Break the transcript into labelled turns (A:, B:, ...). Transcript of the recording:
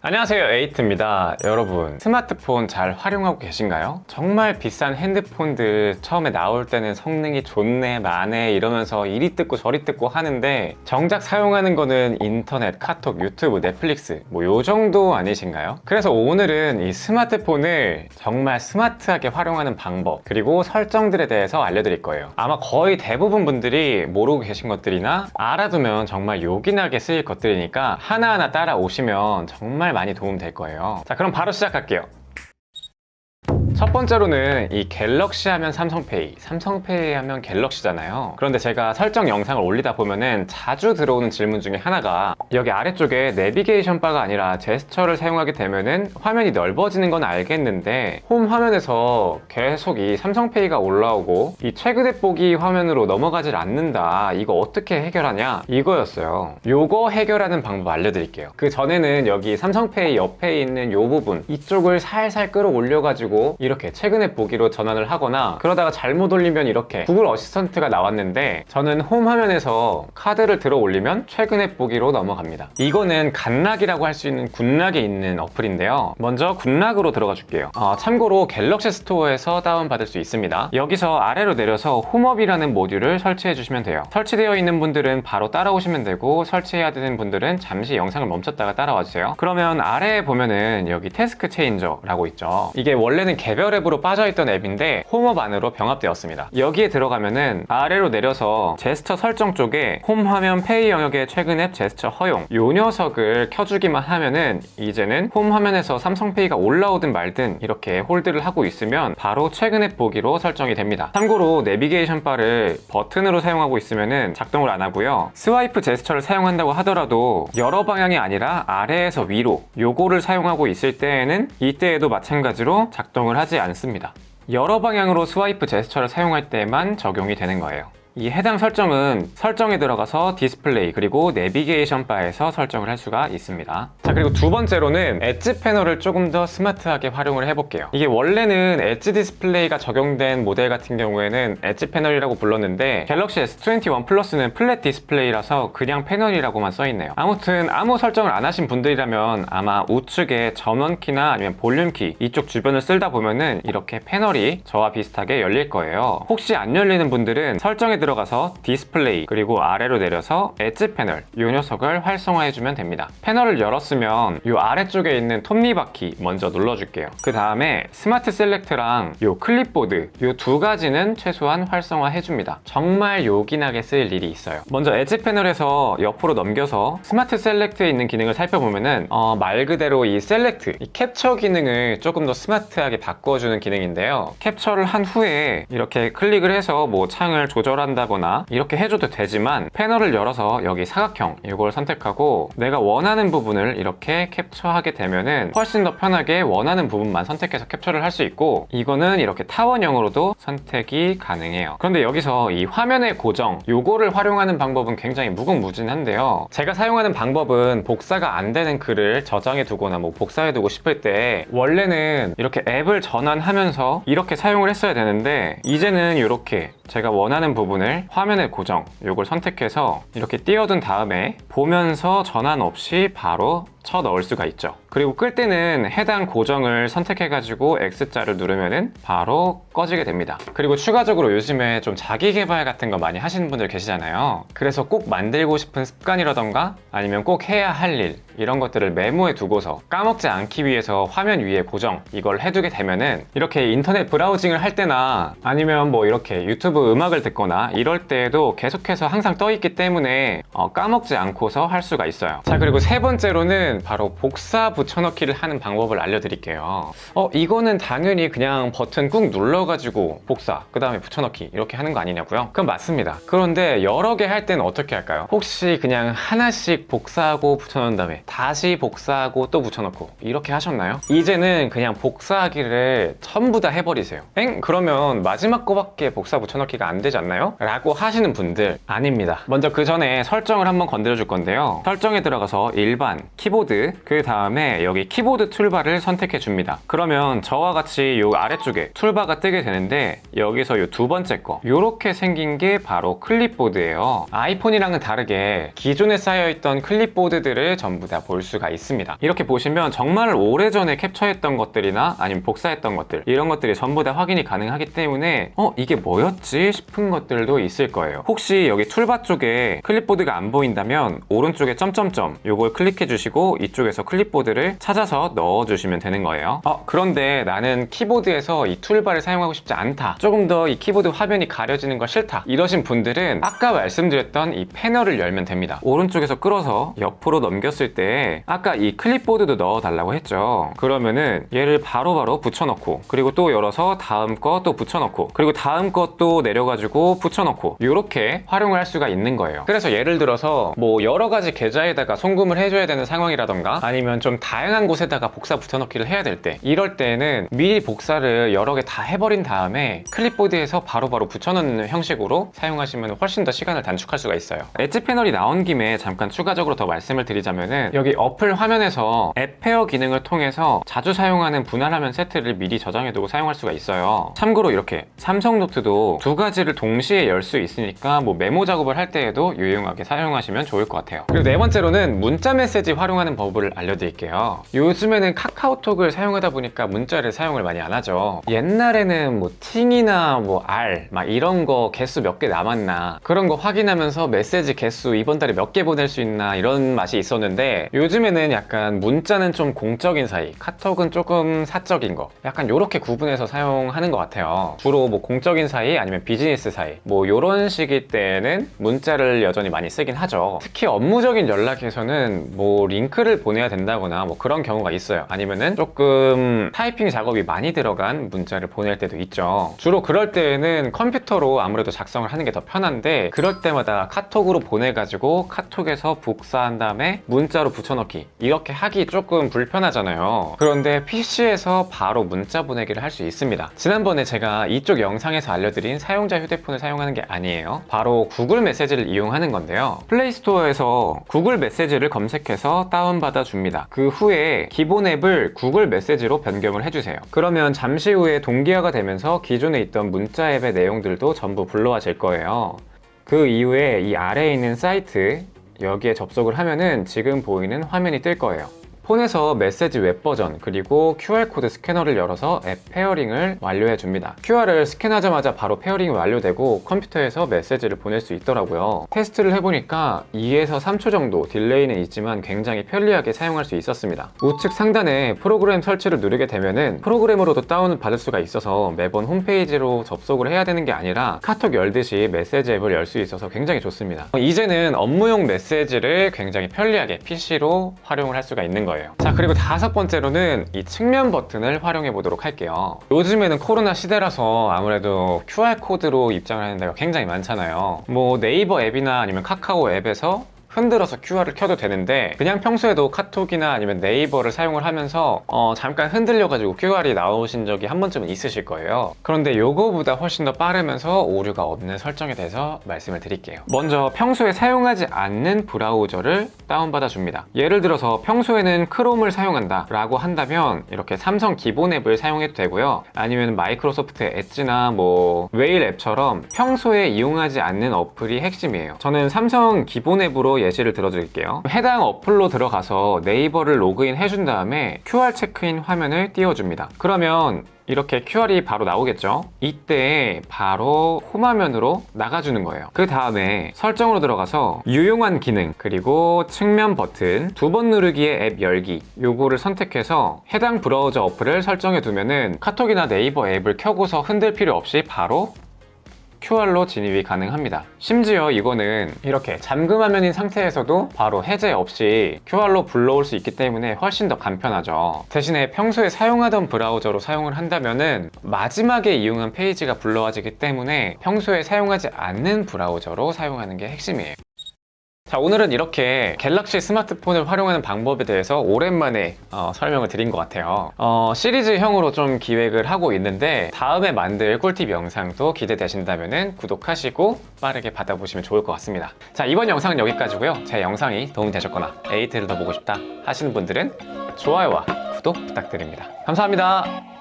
A: 안녕하세요, 에이트입니다. 여러분, 스마트폰 잘 활용하고 계신가요? 정말 비싼 핸드폰들 처음에 나올 때는 성능이 좋네, 마네 이러면서 이리 뜯고 저리 뜯고 하는데 정작 사용하는 거는 인터넷, 카톡, 유튜브, 넷플릭스 요 정도 아니신가요? 그래서 오늘은 이 스마트폰을 정말 스마트하게 활용하는 방법 그리고 설정들에 대해서 알려드릴 거예요. 아마 거의 대부분 분들이 모르고 계신 것들이나 알아두면 정말 요긴하게 쓰일 것들이니까 하나하나 따라오시면 정말 많이 도움 될 거예요. 자, 그럼 바로 시작할게요. 첫 번째로는 이 갤럭시 하면 삼성페이, 삼성페이 하면 갤럭시잖아요. 그런데 제가 설정 영상을 올리다 보면은 자주 들어오는 질문 중에 하나가 여기 아래쪽에 내비게이션 바가 아니라 제스처를 사용하게 되면은 화면이 넓어지는 건 알겠는데 홈 화면에서 계속 이 삼성페이가 올라오고 이 최근에 보기 화면으로 넘어가질 않는다. 이거 어떻게 해결하냐? 이거였어요. 요거 해결하는 방법 알려드릴게요. 그 전에는 여기 삼성페이 옆에 있는 요 부분 이쪽을 살살 끌어올려가지고 이렇게 최근에 보기로 전환을 하거나 그러다가 잘못 올리면 이렇게 구글 어시스턴트가 나왔는데 저는 홈 화면에서 카드를 들어 올리면 최근에 보기로 넘어갑니다. 이거는 갓락이라고 할 수 있는 굿락에 있는 어플인데요. 먼저 굿락으로 들어가 줄게요. 참고로 갤럭시 스토어에서 다운받을 수 있습니다. 여기서 아래로 내려서 홈업이라는 모듈을 설치해 주시면 돼요. 설치되어 있는 분들은 바로 따라오시면 되고 설치해야 되는 분들은 잠시 영상을 멈췄다가 따라와 주세요. 그러면 아래에 보면은 여기 태스크 체인저라고 있죠. 이게 원래는 개별 앱으로 빠져있던 앱인데 홈업 안으로 병합되었습니다. 여기에 들어가면은 아래로 내려서 제스처 설정 쪽에 홈 화면 페이 영역의 최근 앱 제스처 허용 요 녀석을 켜주기만 하면은 이제는 홈 화면에서 삼성페이가 올라오든 말든 이렇게 홀드를 하고 있으면 바로 최근 앱 보기로 설정이 됩니다. 참고로 내비게이션 바를 버튼으로 사용하고 있으면은 작동을 안 하고요. 스와이프 제스처를 사용한다고 하더라도 여러 방향이 아니라 아래에서 위로 요거를 사용하고 있을 때에는 이때에도 마찬가지로 작동을 하지 않습니다. 여러 방향으로 스와이프 제스처를 사용할 때만 적용이 되는 거예요. 이 해당 설정은 설정에 들어가서 디스플레이 그리고 내비게이션 바에서 설정을 할 수가 있습니다. 자, 그리고 두 번째로는 엣지 패널을 조금 더 스마트하게 활용을 해볼게요. 이게 원래는 엣지 디스플레이가 적용된 모델 같은 경우에는 엣지 패널이라고 불렀는데 갤럭시 S21 플러스는 플랫 디스플레이라서 그냥 패널이라고만 써있네요. 아무튼 아무 설정을 안 하신 분들이라면 아마 우측에 전원키나 아니면 볼륨키 이쪽 주변을 쓸다 보면은 이렇게 패널이 저와 비슷하게 열릴 거예요. 혹시 안 열리는 분들은 설정에 들어가서 디스플레이 그리고 아래로 내려서 엣지 패널 이 녀석을 활성화해주면 됩니다. 패널을 열었으면 이 아래쪽에 있는 톱니바퀴 먼저 눌러줄게요. 그 다음에 스마트 셀렉트랑 이 클립보드 이 두 가지는 최소한 활성화해줍니다. 정말 요긴하게 쓸 일이 있어요. 먼저 엣지 패널에서 옆으로 넘겨서 스마트 셀렉트에 있는 기능을 살펴보면은 말 그대로 이 셀렉트, 이 캡처 기능을 조금 더 스마트하게 바꿔주는 기능인데요. 캡처를 한 후에 이렇게 클릭을 해서 뭐 창을 조절한 다거나 이렇게 해줘도 되지만 패널을 열어서 여기 사각형 이걸 선택하고 내가 원하는 부분을 이렇게 캡처하게 되면은 훨씬 더 편하게 원하는 부분만 선택해서 캡처를 할 수 있고 이거는 이렇게 타원형으로도 선택이 가능해요. 그런데 여기서 이 화면의 고정 요거를 활용하는 방법은 굉장히 무궁무진한데요. 제가 사용하는 방법은 복사가 안 되는 글을 저장해 두거나 뭐 복사해 두고 싶을 때 원래는 이렇게 앱을 전환하면서 이렇게 사용을 했어야 되는데 이제는 이렇게 제가 원하는 부분을 화면의 고정 요걸 선택해서 이렇게 띄워둔 다음에 보면서 전환 없이 바로 쳐 넣을 수가 있죠. 그리고 끌 때는 해당 고정을 선택해가지고 X자를 누르면은 바로 꺼지게 됩니다. 그리고 추가적으로 요즘에 좀 자기 개발 같은 거 많이 하시는 분들 계시잖아요. 그래서 꼭 만들고 싶은 습관이라던가 아니면 꼭 해야 할 일 이런 것들을 메모해 두고서 까먹지 않기 위해서 화면 위에 고정 이걸 해두게 되면은 이렇게 인터넷 브라우징을 할 때나 아니면 뭐 이렇게 유튜브 음악을 듣거나 이럴 때에도 계속해서 항상 떠 있기 때문에 까먹지 않고서 할 수가 있어요. 자, 그리고 세 번째로는 바로 복사 붙여넣기를 하는 방법을 알려드릴게요. 이거는 당연히 그냥 버튼 꾹 눌러가지고 복사 그 다음에 붙여넣기 이렇게 하는 거 아니냐고요? 그건 맞습니다. 그런데 여러 개 할 때는 어떻게 할까요? 혹시 그냥 하나씩 복사하고 붙여넣은 다음에 다시 복사하고 또 붙여넣고 이렇게 하셨나요? 이제는 그냥 복사하기를 전부 다 해버리세요. 그러면 마지막 거밖에 복사 붙여넣기가 안 되지 않나요? 라고 하시는 분들 아닙니다. 먼저 그 전에 설정을 한번 건드려 줄 건데요. 설정에 들어가서 일반 키보드 키보드, 그 다음에 여기 키보드 툴바를 선택해 줍니다. 그러면 저와 같이 요 아래쪽에 툴바가 뜨게 되는데 여기서 요 두 번째 거 요렇게 생긴 게 바로 클립보드예요. 아이폰이랑은 다르게 기존에 쌓여있던 클립보드들을 전부 다 볼 수가 있습니다. 이렇게 보시면 정말 오래전에 캡처했던 것들이나 아니면 복사했던 것들, 이런 것들이 전부 다 확인이 가능하기 때문에 이게 뭐였지 싶은 것들도 있을 거예요. 혹시 여기 툴바 쪽에 클립보드가 안 보인다면 오른쪽에 점점점 요걸 클릭해 주시고 이쪽에서 클립보드를 찾아서 넣어 주시면 되는 거예요. 그런데 나는 키보드에서 이 툴바를 사용하고 싶지 않다, 조금 더 이 키보드 화면이 가려지는 거 싫다, 이러신 분들은 아까 말씀드렸던 이 패널을 열면 됩니다. 오른쪽에서 끌어서 옆으로 넘겼을 때 아까 이 클립보드도 넣어 달라고 했죠. 그러면은 얘를 바로바로 붙여넣고, 그리고 또 열어서 다음 거 또 붙여넣고, 그리고 다음 것도 내려가지고 붙여넣고, 이렇게 활용을 할 수가 있는 거예요. 그래서 예를 들어서 뭐 여러 가지 계좌에다가 송금을 해줘야 되는 상황이라던가 아니면 좀 다양한 곳에다가 복사 붙여넣기를 해야 될 때, 이럴 때는 미리 복사를 여러 개 다 해버린 다음에 클립보드에서 바로바로 붙여넣는 형식으로 사용하시면 훨씬 더 시간을 단축할 수가 있어요. 엣지 패널이 나온 김에 잠깐 추가적으로 더 말씀을 드리자면은 여기 어플 화면에서 앱 페어 기능을 통해서 자주 사용하는 분할화면 세트를 미리 저장해두고 사용할 수가 있어요. 참고로 이렇게 삼성 노트도 두 가지를 동시에 열 수 있으니까 뭐 메모 작업을 할 때에도 유용하게 사용하시면 좋을 것 같아요. 그리고 네 번째로는 문자 메시지 활용하는 법을 알려드릴게요. 요즘에는 카카오톡을 사용하다 보니까 문자를 사용을 많이 안 하죠. 옛날에는 뭐 팅이나 뭐 알 막 이런 거 개수 몇 개 남았나 그런 거 확인하면서 메시지 개수 이번 달에 몇 개 보낼 수 있나 이런 맛이 있었는데, 요즘에는 약간 문자는 좀 공적인 사이, 카톡은 조금 사적인 거, 약간 요렇게 구분해서 사용하는 것 같아요. 주로 뭐 공적인 사이 아니면 비즈니스 사이 뭐 요런 식일 때는 문자를 여전히 많이 쓰긴 하죠. 특히 업무적인 연락에서는 뭐 링크를 보내야 된다거나 뭐 그런 경우가 있어요. 아니면은 조금 타이핑 작업이 많이 들어간 문자를 보낼 때도 있죠. 주로 그럴 때는 컴퓨터로 아무래도 작성을 하는 게 더 편한데, 그럴 때마다 카톡으로 보내가지고 카톡에서 복사한 다음에 문자로 붙여넣기 이렇게 하기 조금 불편하잖아요. 그런데 PC에서 바로 문자 보내기를 할 수 있습니다. 지난번에 제가 이쪽 영상에서 알려드린 사용자 휴대폰을 사용하는 게 아니에요. 바로 구글 메시지를 이용하는 건데요. 플레이스토어에서 구글 메시지를 검색해서 다운받아 줍니다. 그 후에 기본 앱을 구글 메시지로 변경을 해주세요. 그러면 잠시 후에 동기화가 되면서 기존에 있던 문자 앱의 내용들도 전부 불러와질 거예요. 그 이후에 이 아래에 있는 사이트, 여기에 접속을 하면은 지금 보이는 화면이 뜰 거예요. 폰에서 메시지 웹 버전 그리고 QR코드 스캐너를 열어서 앱 페어링을 완료해 줍니다. QR을 스캔하자마자 바로 페어링이 완료되고 컴퓨터에서 메시지를 보낼 수 있더라고요. 테스트를 해보니까 2에서 3초 정도 딜레이는 있지만 굉장히 편리하게 사용할 수 있었습니다. 우측 상단에 프로그램 설치를 누르게 되면은 프로그램으로도 다운을 받을 수가 있어서 매번 홈페이지로 접속을 해야 되는 게 아니라 카톡 열듯이 메시지 앱을 열 수 있어서 굉장히 좋습니다. 이제는 업무용 메시지를 굉장히 편리하게 PC로 활용을 할 수가 있는 거예요. 자, 그리고 다섯 번째로는 이 측면 버튼을 활용해 보도록 할게요. 요즘에는 코로나 시대라서 아무래도 QR코드로 입장을 하는 데가 굉장히 많잖아요. 뭐 네이버 앱이나 아니면 카카오 앱에서 흔들어서 QR을 켜도 되는데, 그냥 평소에도 카톡이나 아니면 네이버를 사용을 하면서 잠깐 흔들려가지고 QR이 나오신 적이 한 번쯤은 있으실 거예요. 그런데 요거보다 훨씬 더 빠르면서 오류가 없는 설정에 대해서 말씀을 드릴게요. 먼저 평소에 사용하지 않는 브라우저를 다운받아 줍니다. 예를 들어서 평소에는 크롬을 사용한다 라고 한다면 이렇게 삼성 기본 앱을 사용해도 되고요. 아니면 마이크로소프트 엣지나 뭐 웨일 앱처럼 평소에 이용하지 않는 어플이 핵심이에요. 저는 삼성 기본 앱으로 예시를 들어드릴게요. 해당 어플로 들어가서 네이버를 로그인 해준 다음에 QR 체크인 화면을 띄워줍니다. 그러면 이렇게 QR이 바로 나오겠죠? 이때 바로 홈화면으로 나가주는 거예요. 그 다음에 설정으로 들어가서 유용한 기능, 그리고 측면 버튼, 두 번 누르기의 앱 열기, 요거를 선택해서 해당 브라우저 어플을 설정해 두면은 카톡이나 네이버 앱을 켜고서 흔들 필요 없이 바로 QR로 진입이 가능합니다. 심지어 이거는 이렇게 잠금 화면인 상태에서도 바로 해제 없이 QR로 불러올 수 있기 때문에 훨씬 더 간편하죠. 대신에 평소에 사용하던 브라우저로 사용을 한다면은 마지막에 이용한 페이지가 불러와지기 때문에 평소에 사용하지 않는 브라우저로 사용하는 게 핵심이에요. 자, 오늘은 이렇게 갤럭시 스마트폰을 활용하는 방법에 대해서 오랜만에 설명을 드린 것 같아요. 시리즈형으로 좀 기획을 하고 있는데 다음에 만들 꿀팁 영상도 기대되신다면 구독하시고 빠르게 받아보시면 좋을 것 같습니다. 자, 이번 영상은 여기까지고요. 제 영상이 도움이 되셨거나 에이트를 더 보고 싶다 하시는 분들은 좋아요와 구독 부탁드립니다. 감사합니다.